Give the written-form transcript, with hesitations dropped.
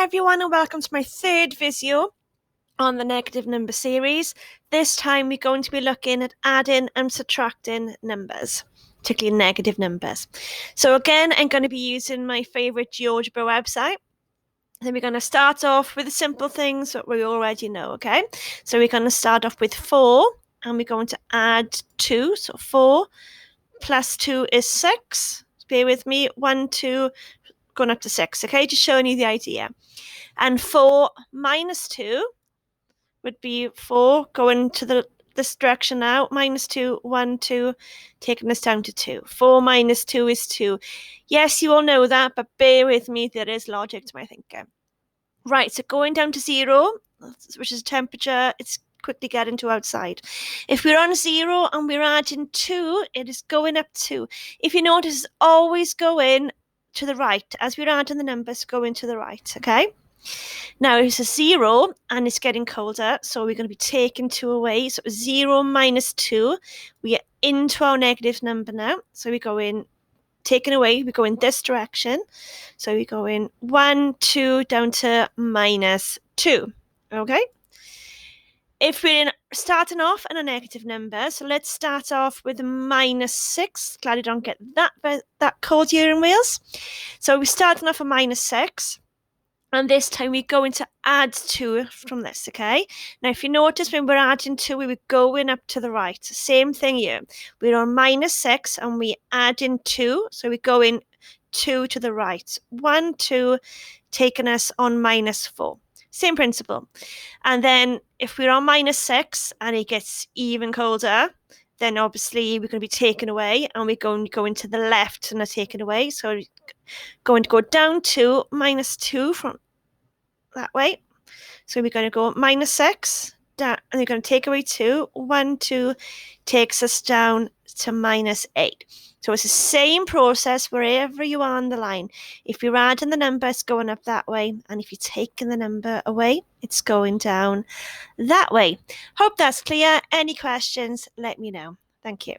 everyone and welcome to my third video on the negative number series. This time we're going to be looking at adding and subtracting numbers, particularly negative numbers. So again, I'm going to be using my favourite GeoGebra website. Then we're going to start off with the simple things that we already know, okay? So we're going to start off with 4 and we're going to add 2. So 4 plus 2 is 6. Bear with me, 1, 2, going up to 6, okay? Just showing you the idea. And 4 minus 2 would be 4 going to this direction now, minus 2, 1, 2, taking us down to 2. 4 minus 2 is 2. Yes, you all know that, but bear with me, there is logic to my thinking. Right, so going down to 0, which is temperature, it's quickly getting to outside. If we're on 0 and we're adding 2, it is going up 2. If you notice, it's always going to the right. As we're adding the numbers, going to the right, okay? Now it's a 0 and it's getting colder, so we're going to be taking 2 away. So 0 minus 2, we get into our negative number now. So we go in, taken away, we go in this direction. So we go in 1, 2, down to minus 2, okay? If we're starting off in a negative number, so let's start off with minus 6. Glad I don't get that cold here in Wales. So we're starting off at minus 6. And this time we're going to add 2 from this, okay? Now, if you notice when we're adding 2, we were going up to the right. Same thing here. We're on minus 6 and we add in 2. So we're going 2 to the right. 1, 2, taking us on minus 4. Same principle. And then if we're on minus 6 and it gets even colder, then obviously we're going to be taken away and we're going to go into the left and are taken away. So we're going to go down to minus 2 from that way. So we're going to go minus 6, down, and you're going to take away 2. 1, 2 takes us down to minus 8. So it's the same process wherever you are on the line. If you're adding the number, it's going up that way. And if you're taking the number away, it's going down that way. Hope that's clear. Any questions, let me know. Thank you.